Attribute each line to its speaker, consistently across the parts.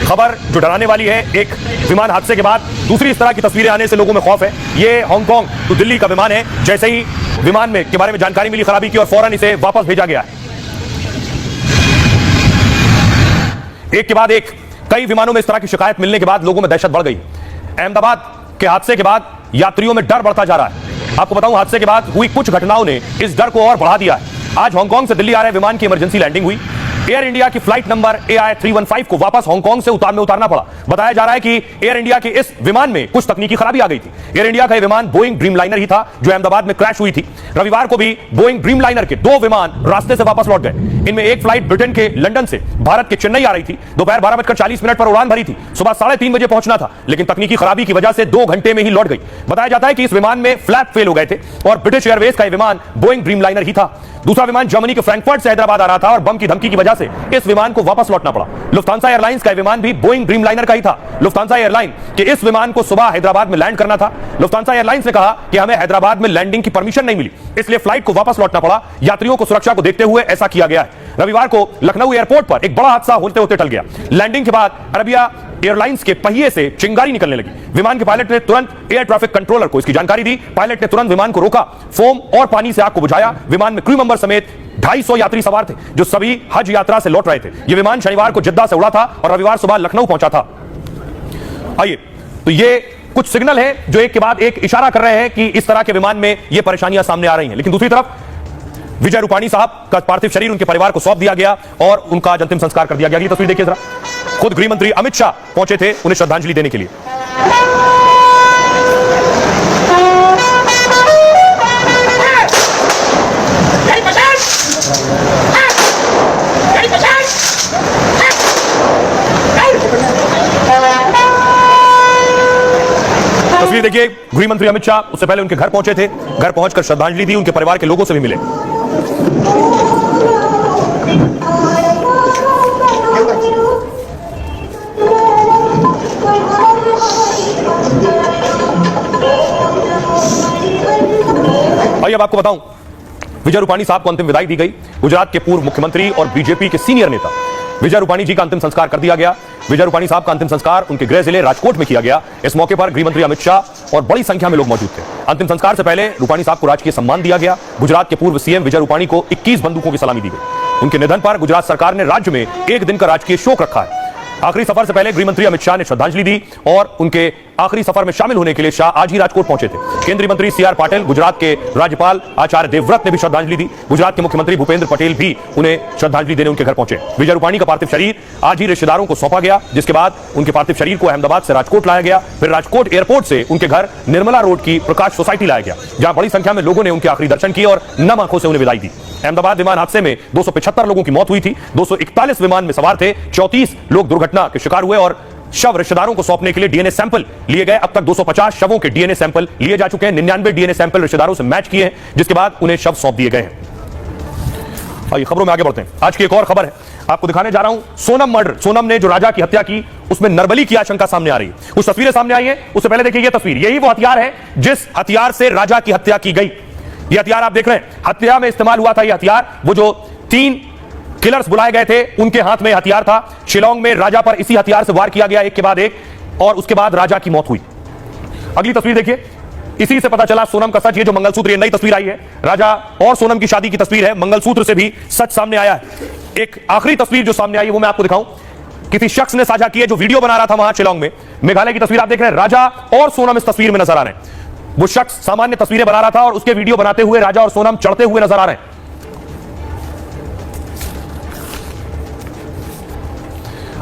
Speaker 1: खबर जो डराने वाली है, एक विमान हादसे के बाद दूसरी इस तरह की तस्वीरें आने से लोगों में खौफ है। ये हांगकांग टू दिल्ली का विमान है। जैसे ही विमान में के बारे में जानकारी मिली खराबी की और फौरन इसे वापस भेजा गया है। एक के बाद एक कई विमानों में इस तरह की शिकायत मिलने के बाद लोगों में दहशत बढ़ गई। अहमदाबाद के हादसे के बाद यात्रियों में डर बढ़ता जा रहा है। आपको बताऊं, हादसे के बाद हुई कुछ घटनाओं ने इस डर को और बढ़ा दिया है। आज हांगकांग से दिल्ली आ रहे विमान की इमरजेंसी लैंडिंग हुई। एयर इंडिया की फ्लाइट नंबर AI315 को वापस हांगकांग से उतारना पड़ा। बताया जा रहा है कि एयर इंडिया के इस विमान में कुछ तकनीकी खराबी आ गई थी। एयर इंडिया का यह विमान बोइंग ड्रीमलाइनर ही था जो अहमदाबाद में क्रैश हुई थी। रविवार को भी बोइंग ड्रीमलाइनर के 2 विमान रास्ते से वापस लौट गए। इनमें एक फ्लाइट ब्रिटेन के लंदन से भारत के चेन्नई आ रही थी। दोपहर 12:40 पर उड़ान भरी थी। सुबह 3:30 बजे पहुंचना था, लेकिन तकनीकी खराबी की वजह से 2 घंटे में ही लौट गई। बताया जाता है कि इस विमान में फ्लैप फेल हो गए थे और ब्रिटिश एयरवेज का यह विमान बोइंग ड्रीमलाइनर ही था। दूसरा विमान जर्मनी के फ्रैंकफर्ट से हैदराबाद आ रहा था और बम की धमकी की वजह से इस विमान को वापस लौटना पड़ा। लुफ्तांसा एयरलाइंस का विमान भी बोइंग ड्रीमलाइनर का ही था। लुफ्तांसा एयरलाइन के इस विमान को सुबह हैदराबाद में लैंड करना था। लुफ्तांसा एयरलाइंस ने कहा कि हमें हैदराबाद में लैंडिंग की परमिशन नहीं मिली, इसलिए फ्लाइट को वापस लौटना पड़ा। यात्रियों को सुरक्षा को देखते हुए ऐसा किया गया है। रविवार को लखनऊ एयरपोर्ट पर एक बड़ा हादसा होते होते टल गया। लैंडिंग के बाद अरबिया एयरलाइंस के पहिए से चिंगारी निकलने लगी। विमान के पायलट ने तुरंत एयर ट्रैफिक कंट्रोलर को इसकी जानकारी दी। पायलट ने तुरंत विमान को रोका, फोम और पानी से आग को बुझाया। विमान में क्रू मेंबर समेत 250 यात्री सवार थे जो सभी हज यात्रा से लौट रहे थे। यह विमान शनिवार को जिद्दा से उड़ा था और रविवार सुबह लखनऊ पहुंचा था। आइए, तो ये कुछ सिग्नल है जो एक के बाद एक इशारा कर रहे हैं कि इस तरह के विमान में ये परेशानियां सामने आ रही हैं। लेकिन दूसरी तरफ विजय रूपाणी साहब का पार्थिव शरीर उनके परिवार को सौंप दिया गया और उनका अंतिम संस्कार कर दिया गया। ये तस्वीर देखिए जरा। खुद गृह मंत्री अमित शाह पहुंचे थे उन्हें श्रद्धांजलि देने के लिए। तस्वीर देखिए, गृह मंत्री अमित शाह उससे पहले उनके घर पहुंचे थे। घर पहुंचकर श्रद्धांजलि दी, उनके परिवार के लोगों से भी मिले। आइए अब आपको बताऊं, विजय रूपाणी साहब को अंतिम विदाई दी गई। गुजरात के पूर्व मुख्यमंत्री और बीजेपी के सीनियर नेता विजय रूपाणी जी का अंतिम संस्कार कर दिया गया। विजय रूपाणी साहब का अंतिम संस्कार उनके गृह जिले राजकोट में किया गया। इस मौके पर गृह मंत्री अमित शाह और बड़ी संख्या में लोग मौजूद थे। अंतिम संस्कार से पहले रूपाणी साहब को राजकीय सम्मान दिया गया। गुजरात के पूर्व सीएम विजय रूपाणी को 21 बंदूकों की सलामी दी गई। उनके निधन पर गुजरात सरकार ने राज्य में 1 दिन का राजकीय शोक रखा है। आखिरी सफर से पहले गृह मंत्री अमित शाह ने श्रद्धांजलि दी और उनके आखिरी सफर में शामिल होने के लिए शाह आज ही राजकोट पहुंचे थे। केंद्रीय मंत्री CR पाटिल, गुजरात के राज्यपाल आचार्य देवव्रत ने भी श्रद्धांजलि दी। गुजरात के मुख्यमंत्री भूपेंद्र पटेल भी उन्हें श्रद्धांजलि देने उनके घर पहुंचे। विजय रूपाणी का पार्थिव शरीर आज ही रिश्तेदारों को सौंपा गया, जिसके बाद उनके पार्थिव शरीर को अहमदाबाद से राजकोट लाया गया। फिर राजकोट एयरपोर्ट से उनके घर निर्मला रोड की प्रकाश सोसाइटी लाया गया, जहां बड़ी संख्या में लोगों ने उनके आखिरी दर्शन किए और नम आंखों से उन्हें विदाई दी। अहमदाबाद विमान हादसे में 275 लोगों की मौत हुई थी। 241 विमान में सवार थे। 34 लोग दुर्घटना के शिकार हुए और शव रिश्तेदारों को सौंपने के लिए डीएनए सैंपल लिए गए। अब तक 250 शवों के डीएनए सैंपल लिए जा चुके हैं। 99 डीएनए सैंपल रिश्तेदारों से मैच किए हैं, जिसके बाद उन्हें शव सौंप दिए गए हैं। आइए खबरों में आगे बढ़ते हैं। आज की एक और खबर है, आपको दिखाने जा रहा हूं सोनम मर्डर। सोनम ने जो राजा की हत्या की उसमें नरबली की आशंका सामने आ रही है। कुछ तस्वीरें सामने आई हैं, उससे पहले देखिए ये तस्वीर। यही वो हथियार है जिस हथियार से राजा की हत्या की गई। ये हथियार आप देख रहे हैं, हत्या में इस्तेमाल हुआ था ये हथियार। वो जो 3 किलर्स बुलाए गए थे उनके हाथ में हथियार था। शिलोंग में राजा पर इसी हथियार से वार किया गया एक के बाद एक और उसके बाद राजा की मौत हुई। अगली तस्वीर देखिए, इसी से पता चला सोनम का सच। ये जो मंगलसूत्र, ये नई तस्वीर आई है, राजा और सोनम की शादी की तस्वीर है। मंगलसूत्र से भी सच सामने आया है। एक आखिरी तस्वीर जो सामने आई है वो मैं आपको दिखाऊं। किसी शख्स ने साझा की है जो वीडियो बना रहा था वहां शिलोंग में। मेघालय की तस्वीर आप देख रहे हैं, राजा और सोनम इस तस्वीर में नजर आ रहे हैं। वो शख्स सामान्य तस्वीरें बना रहा था और उसके वीडियो बनाते हुए राजा और सोनम चढ़ते हुए नजर आ रहे हैं।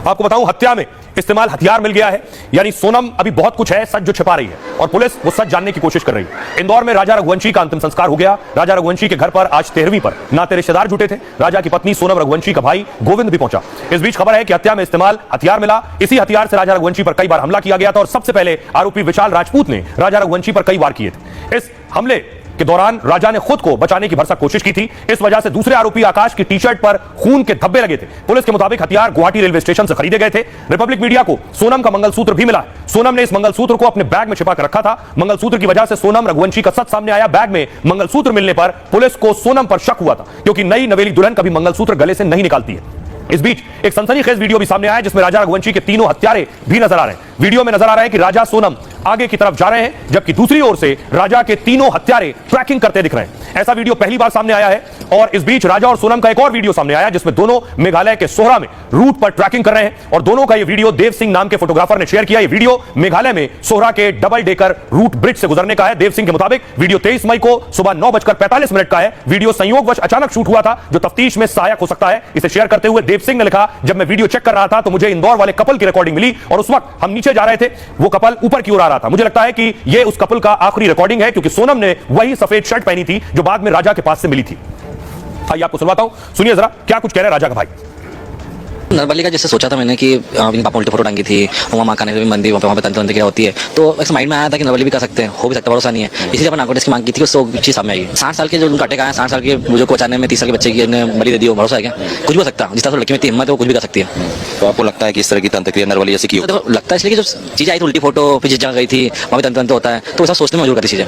Speaker 1: आपको बताऊं, हत्या में इस्तेमाल हथियार मिल गया है, यानी सोनम अभी बहुत कुछ है सच जो छिपा रही है और पुलिस वो सच जानने की कोशिश कर रही है। इंदौर में राजा रघुवंशी का अंतिम संस्कार हो गया। राजा रघुवंशी के घर पर आज 13वीं पर नाते रिश्तेदार जुटे थे। राजा की पत्नी सोनम रघुवंशी का भाई गोविंद भी पहुंचा। इस बीच खबर है कि हत्या में इस्तेमाल हथियार मिला। इसी हथियार से राजा रघुवंशी पर कई बार हमला किया गया था और सबसे पहले आरोपी विशाल राजपूत ने राजा रघुवंशी पर कई वार किए थे। इस हमले के दौरान राजा ने खुद को बचाने की भरसक कोशिश की थी। इस वजह से दूसरे आरोपी आकाश की टी-शर्ट पर खून के धब्बे लगे थे। पुलिस के मुताबिक हथियार गुवाहाटी रेलवे स्टेशन से खरीदे गए थे। रिपब्लिक मीडिया को सोनम का मंगलसूत्र भी मिला है। सोनम ने इस मंगलसूत्र को अपने बैग में छिपा कर रखा था। मंगलसूत्र की वजह से सोनम रघुवंशी का सच सामने आया। बैग में मंगलसूत्र मिलने पर पुलिस को सोनम पर शक हुआ था, क्योंकि नई नवेली दुल्हन कभी मंगलसूत्र गले से नहीं निकालती है। इस बीच एक सनसनीखेज वीडियो भी सामने आया जिसमें राजा रघुवंशी के तीनों हत्यारे भी नजर आ रहे हैं। वीडियो में नजर आ रहा है कि राजा सोनम आगे की तरफ जा रहे हैं जबकि दूसरी ओर से राजा के तीनों हत्यारे ट्रैकिंग करते दिख रहे हैं। ऐसा वीडियो पहली बार सामने आया है। और इस बीच राजा और सोनम का एक और वीडियो सामने आया जिसमें दोनों मेघालय के सोहरा में रूट पर ट्रैकिंग कर रहे हैं और दोनों का यह वीडियो देव सिंह नाम के फोटोग्राफर ने शेयर किया। यह वीडियो मेघालय में सोहरा के डबल डेकर रूट ब्रिज से गुजरने का है। देव सिंह के मुताबिक वीडियो 23 मई को सुबह 9:45 का है। वीडियो संयोगवश अचानक शूट हुआ था जो तफ्तीश में सहायक हो सकता है। इसे शेयर करते हुए देव सिंह ने लिखा, जब मैं वीडियो चेक कर रहा था तो मुझे इंदौर वाले कपल की रिकॉर्डिंग मिली और उस वक्त हम नीचे जा रहे थे, वो कपल ऊपर की ओर आ रहा था। मुझे लगता है कि यह उस कपल का आखिरी रिकॉर्डिंग है क्योंकि सोनम ने वही सफेद शर्ट पहनी थी जो बाद में राजा के पास से मिली थी। आइए आपको सुनवाता हूं, सुनिए जरा क्या कुछ कह रहे हैं राजा का भाई।
Speaker 2: नरबली का जैसे सोचा था मैंने कि अपनी पापा उल्टी फोटो टांगी थी, वहाँ माँ खाने भी मंदिर वहाँ पे तंत्र क्या होती है, तो एक माइंड में आया था कि नरबली भी कर सकते हैं, हो भी सकता है, भरोसा नहीं है। इसलिए अपन नाकोटेस की मांग की थी, उससे चीज सामने आई। 60 साल के जो कटे का है, 60 साल के मुझे को बचाने में 30 साल के बच्चे की बलि दे दी, भरोसा है क्या? कुछ भी हो सकता है। जिस तरह से लड़की में इतनी हिम्मत है वो कुछ भी कर सकती है।
Speaker 3: तो आपको लगता है कि इस तरह की तंत्रक्रिया नरबली जैसी की?
Speaker 2: तो लगता है इसलिए कि जो चीज़ आई थी उल्टी फोटो, फिर जिस जगह गई थी वहाँ भी तंत्र होता है, तो ऐसा सोचने में मजबूर करती चीज़ें।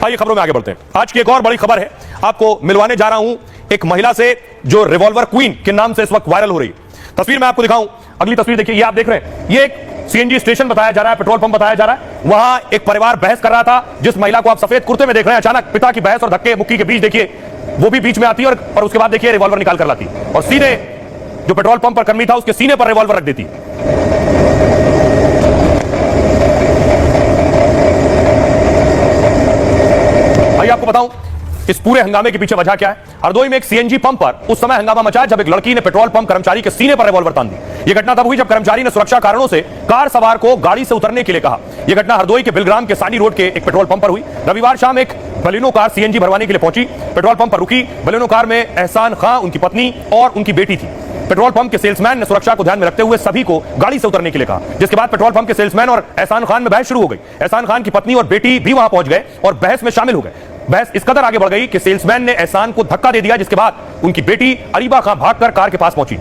Speaker 1: आइए खबरों में आगे बढ़ते हैं। आज की एक और बड़ी खबर है, आपको मिलवाने जा रहा हूं एक महिला से जो रिवॉल्वर क्वीन के नाम से इस वक्त वायरल हो रही है। तस्वीर मैं आपको दिखाऊं, अगली तस्वीर देखिए, ये आप देख रहे हैं, ये एक सीएनजी स्टेशन बताया जा रहा है, पेट्रोल पंप बताया जा रहा है। वहां एक परिवार बहस कर रहा था, जिस महिला को आप सफेद कुर्ते में देख रहे हैं, अचानक पिता की बहस और धक्के मुक्की के बीच देखिए वो भी बीच में आती है और उसके बाद देखिए रिवॉल्वर निकाल कर लाती और सीधे जो पेट्रोल पंप पर कर्मी था उसके सीने पर रिवॉल्वर रख देती। आइए आपको बताऊं इस पूरे हंगामे के पीछे वजह क्या है। हरदोई में एक सीएनजी पंप पर उस समय हंगामा मचा जब एक लड़की ने पेट्रोल पंप कर्मचारी के सीने पर रिवॉल्वर तान दी। यह घटना तब हुई जब कर्मचारी ने सुरक्षा कारणों से कार सवार को गाड़ी से उतरने के लिए कहा। यह घटना हरदोई के बिलग्राम के सानी रोड के एक पेट्रोल पंप पर हुई। रविवार शाम एक बलेनो कार सीएनजी भरवाने के लिए पहुंची, पेट्रोल पंप पर रुकी। बलेनो कार में एहसान खां, उनकी पत्नी और उनकी बेटी थी। पेट्रोल पंप के सेल्समैन ने सुरक्षा को ध्यान में रखते हुए सभी को गाड़ी से उतरने के लिए कहा, जिसके बाद पेट्रोल पंप के सेल्समैन और एहसान खान में बहस शुरू हो गई। एहसान खान की पत्नी और बेटी भी वहां पहुंच गए और बहस में शामिल हो गए। बहस इस कदर आगे बढ़ गई कि सेल्समैन ने एहसान को धक्का दे दिया, जिसके बाद उनकी बेटी अरीबा खां भागकर कार के पास पहुंची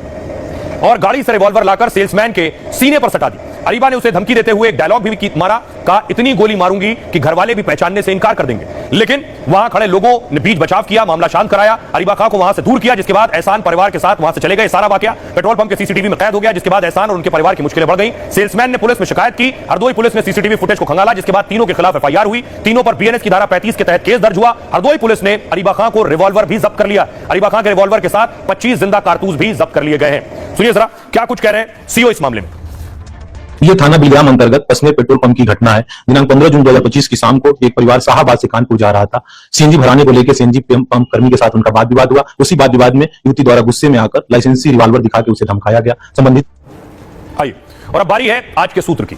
Speaker 1: और गाड़ी से रिवॉल्वर लाकर सेल्समैन के सीने पर सटा दी। अरीबा ने उसे धमकी देते हुए एक डायलॉग भी मारा, कहा इतनी गोली मारूंगी कि घरवाले भी पहचानने से इनकार कर देंगे। लेकिन वहां खड़े लोगों ने बीच बचाव किया, मामला शांत कराया, अरीबा खां को वहां से दूर किया, जिसके बाद एहसान परिवार के साथ वहां से चले गए। सारा वाकया पेट्रोल पंप के सीसीटीवी में कैद हो गया, जिसके बाद एहसान और उनके परिवार की मुश्किलें बढ़ गई। सेल्समैन ने पुलिस में शिकायत की, हरदोई पुलिस ने सीसीटीवी फुटेज को खंगाला, जिसके बाद तीनों के खिलाफ एफआईआर हुई। तीनों पर बीएनएस की धारा 35 के तहत केस दर्ज हुआ। हरदोई पुलिस ने अरीबा खां को रिवॉल्वर भी जब्त कर लिया। अरीबा खां के रिवॉल्वर के साथ 25 जिंदा कारतूस भी जब्त कर लिए गए हैं। सुनिए जरा क्या कुछ कह रहे हैं सीओ इस मामले में।
Speaker 4: ये थाना बिलग्राम अंतर्गत पसने पेट्रोल पंप की घटना है। दिनांक 15 जून 2025 की शाम को एक परिवार शाहबाद से कानपुर जा रहा था। सीएनजी भराने को लेकर सीएनजी पंप कर्मी के साथ उनका वाद विवाद हुआ। उसी वाद विवाद में युवती द्वारा गुस्से में आकर लाइसेंसी रिवॉल्वर दिखा के उसे धमकाया गया। संबंधित
Speaker 1: आइए और अब बारी है आज के सूत्र की।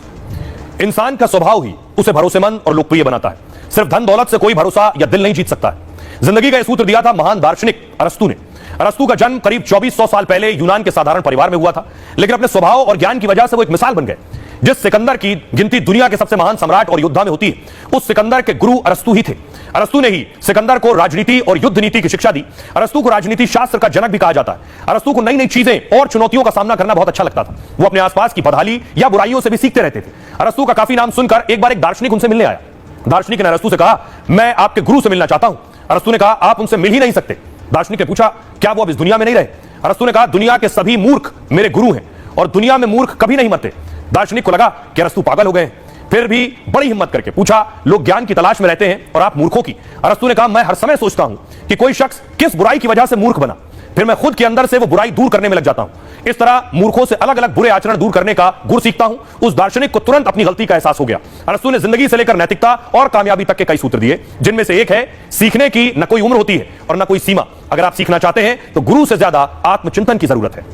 Speaker 1: इंसान का स्वभाव ही उसे भरोसेमंद और लोकप्रिय बनाता है। सिर्फ धन दौलत से कोई भरोसा या दिल नहीं जीत सकता है। जिंदगी का यह सूत्र दिया था महान दार्शनिक अरस्तू ने। अरस्तू का जन्म करीब 2400 साल पहले यूनान के साधारण परिवार में हुआ था, लेकिन अपने स्वभाव और ज्ञान की वजह से वो एक मिसाल बन गए। जिस सिकंदर की गिनती दुनिया के सबसे महान सम्राट और योद्धा में होती है, उस सिकंदर के गुरु अरस्तू ही थे। अरस्तू ने ही सिकंदर को राजनीति और युद्ध नीति की शिक्षा दी। अरस्तू को राजनीति शास्त्र का जनक भी कहा जाता है। अरस्तू को नई नई चीजें और चुनौतियों का सामना करना बहुत अच्छा लगता था। वो अपने आसपास की बदहाली या बुराइयों से भी सीखते रहते थे। अरस्तू का काफी नाम सुनकर एक बार एक दार्शनिक उनसे मिलने आया। दार्शनिक ने अरस्तू से कहा, मैं आपके गुरु से मिलना चाहता हूं। अरस्तू ने कहा, आप उनसे मिल ही नहीं सकते। दार्शनिक ने पूछा, क्या वो अब इस दुनिया में नहीं रहे? अरस्तू ने कहा, दुनिया के सभी मूर्ख मेरे गुरु हैं और दुनिया में मूर्ख कभी नहीं मरते। दार्शनिक को लगा कि अरस्तू पागल हो गए, फिर भी बड़ी हिम्मत करके पूछा, लोग ज्ञान की तलाश में रहते हैं और आप मूर्खों की? अरस्तू ने कहा, मैं हर समय सोचता हूं कि कोई शख्स किस बुराई की वजह से मूर्ख बना, फिर मैं खुद के अंदर से वो बुराई दूर करने में लग जाता हूं। इस तरह मूर्खों से अलग अलग बुरे आचरण दूर करने का गुर सीखता हूं। उस दार्शनिक को तुरंत अपनी गलती का एहसास हो गया। अरस्तू ने जिंदगी से लेकर नैतिकता और कामयाबी तक के कई सूत्र दिए, जिनमें से एक है, सीखने की न कोई उम्र होती है और न कोई सीमा। अगर आप सीखना चाहते हैं तो गुरु से ज्यादा आत्मचिंतन की जरूरत है।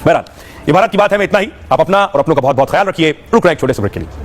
Speaker 1: बहरहाल ये भारत की बात है, मैं इतना ही। आप अपना और अपनों का बहुत बहुत ख्याल रखिए। रुक रहे एक छोटे से ब्रेक के लिए।